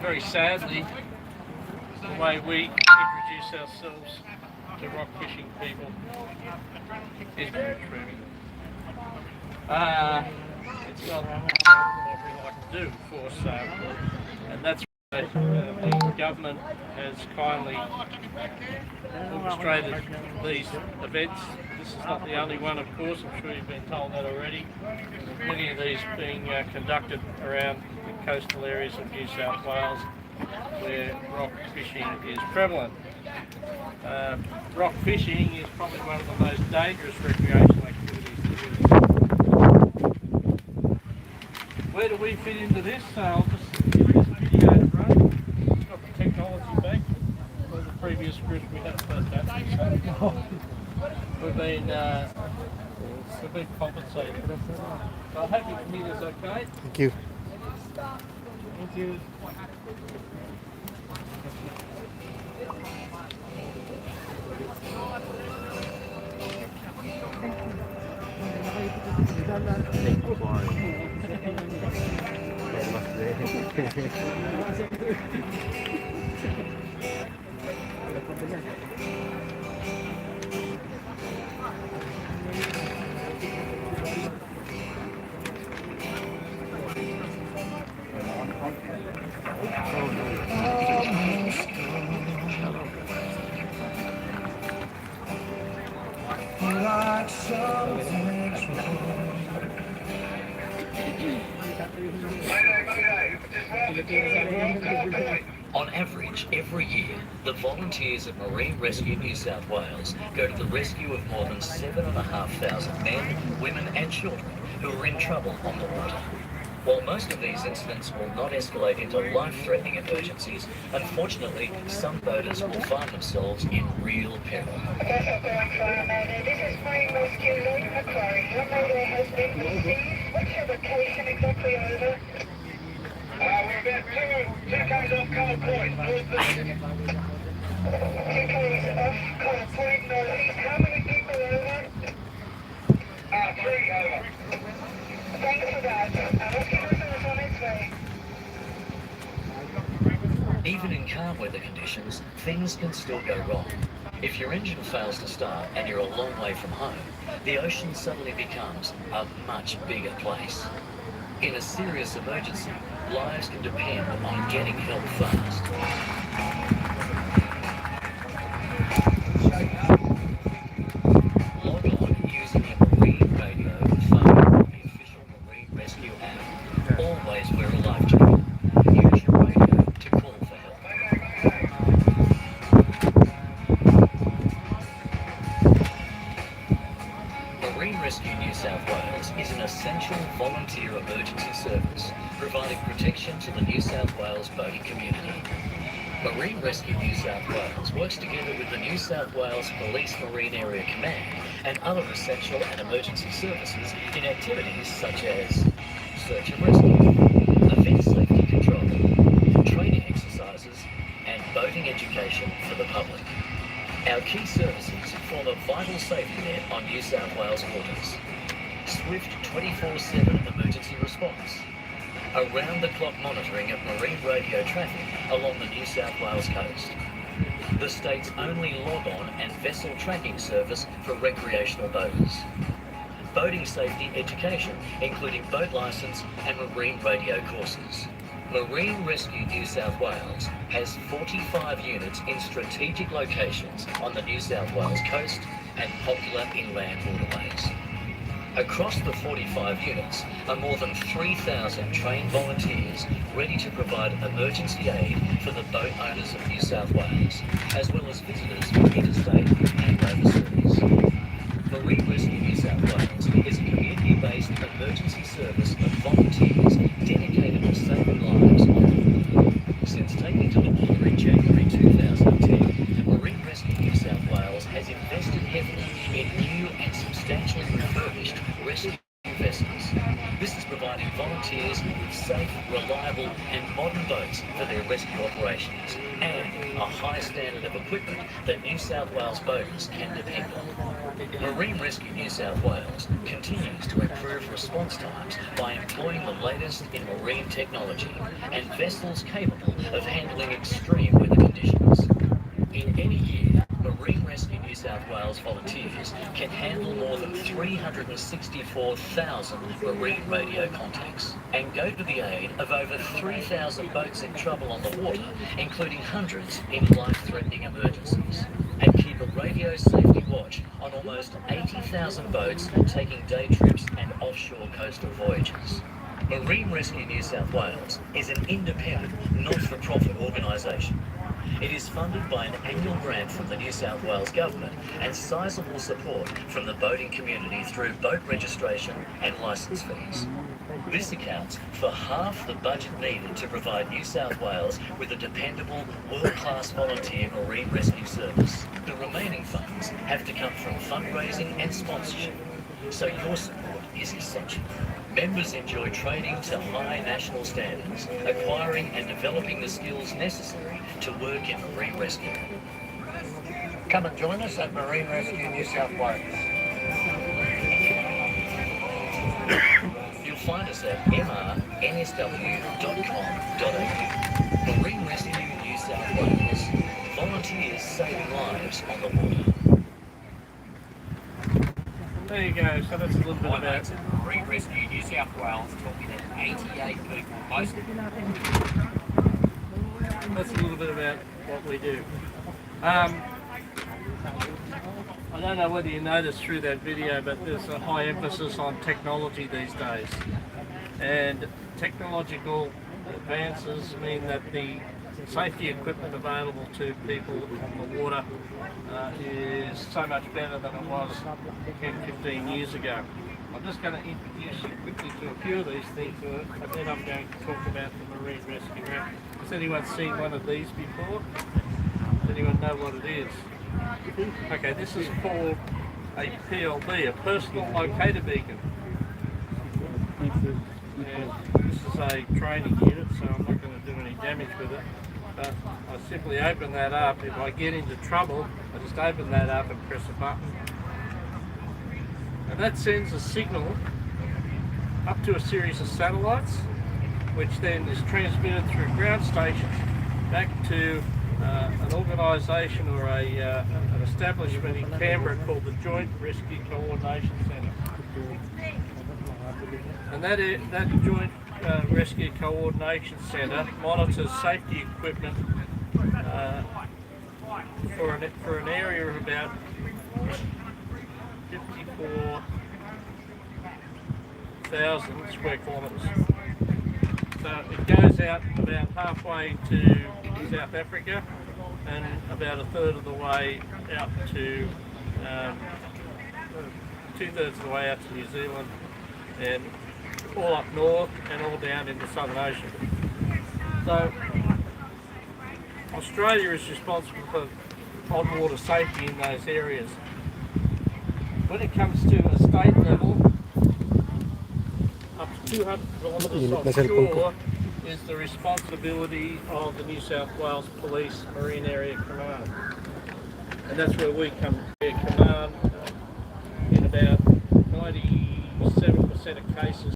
very sadly, the way we introduce ourselves to rock fishing people is very trivial. It's not what we like to do, of course, and that's why the government has kindly orchestrated these events. This is not the only one, of course. I'm sure you've been told that already. Many of these being conducted around the coastal areas of New South Wales, where rock fishing is prevalent. Rock fishing is probably one of the most dangerous recreational activities to do. Where do we fit into this? I'll just give this video a run. It's got the technology back. With the previous script we had first happening, so we've been compensated. So I hope you can hear this okay. Thank you. Thank you. On average, every year, the volunteers of Marine Rescue New South Wales go to the rescue of more than 7,500 men, women and children who are in trouble on the water. While most of these incidents will not escalate into life-threatening emergencies, unfortunately, some boaters will find themselves in real peril. This is Marine Rescue Lloyd Macquarie. Your mayday has been received. What's your location exactly, over? We're about two k's off Colour Point, north-east. 2 k's off Colour Point, north-east. How many people are over? 3 over. Thanks for that. Rescue is on its way. Even in calm weather conditions, things can still go wrong. If your engine fails to start and you're a long way from home, the ocean suddenly becomes a much bigger place. In a serious emergency, lives can depend on getting help fast. Log on using your Marine radio phone or the official Marine Rescue app. Always wear a life jacket. Use your radio to call for help. Marine Rescue New South Wales is an essential volunteer emergency service providing protection to the New South Wales boating community. Marine Rescue New South Wales works together with the New South Wales Police Marine Area Command and other essential and emergency services in activities such as search and rescue, event safety control, training exercises, and boating education for the public. Our key services form a vital safety net on New South Wales waters. Swift 24/7 emergency response. Around-the-clock monitoring of marine radio traffic along the New South Wales coast. The state's only log-on and vessel tracking service for recreational boaters. Boating safety education, including boat licence and marine radio courses. Marine Rescue New South Wales has 45 units in strategic locations on the New South Wales coast and popular inland waterways. Across the 45 units are more than 3,000 trained volunteers ready to provide emergency aid for the boat owners of New South Wales, as well as visitors from interstate and overseas. Marine Rescue New South Wales is a community-based emergency service of volunteers dedicated to saving lives on the water. Since taking to the water in January 2010, Marine Rescue New South Wales has invested heavily in new and substantially refurbished rescue vessels. This is providing volunteers with safe, reliable and modern boats for their rescue operations and a high standard of equipment that New South Wales boaters can depend on. Marine Rescue New South Wales continues to improve response times by employing the latest in marine technology and vessels capable of handling extreme weather conditions. In any year, Marine Rescue New South Wales volunteers can handle more than 364,000 marine radio contacts and go to the aid of over 3,000 boats in trouble on the water, including hundreds in life-threatening emergencies, and keep a radio safety watch on almost 80,000 boats taking day trips and offshore coastal voyages. Marine Rescue New South Wales is an independent, not-for-profit organisation. It is funded by an annual grant from the New South Wales Government and sizable support from the boating community through boat registration and licence fees. This accounts for half the budget needed to provide New South Wales with a dependable, world-class volunteer marine rescue service. The remaining funds have to come from fundraising and sponsorship, so your support is essential. Members enjoy training to high national standards, acquiring and developing the skills necessary to work in marine rescue. Come and join us at Marine Rescue New South Wales. You'll find us at mrnsw.com.au. Marine Rescue New South Wales. Volunteers saving lives on the water. There you go, so that's a little bit My about mates at Marine Rescue New South Wales told me that 88 people, most of them, that's a little bit about what we do. I don't know whether you noticed through that video, but there's a high emphasis on technology these days. And technological advances mean that the safety equipment available to people on the water is so much better than it was 10, 15 years ago. I'm just going to introduce you quickly to a few of these things, and then I'm going to talk about the marine rescue. Has anyone seen one of these before? Does anyone know what it is? Okay, this is called a PLB, a personal locator beacon. And this is a training unit, so I'm not going to do any damage with it. But I simply open that up. If I get into trouble, I just open that up and press a button. And that sends a signal up to a series of satellites, which then is transmitted through ground stations back to an organisation or an establishment in Canberra called the Joint Rescue Coordination Centre. And that Joint Rescue Coordination Centre monitors safety equipment for an area of about 54,000 square kilometres. So it goes out about halfway to South Africa and about a third of the way out to, 2/3 of the way out to New Zealand, and all up north and all down in the Southern Ocean. So Australia is responsible for on-water safety in those areas. When it comes to a state level, up to 200 kilometres offshore is the responsibility of the New South Wales Police Marine Area Command. And that's where we come to command in about 97% of cases.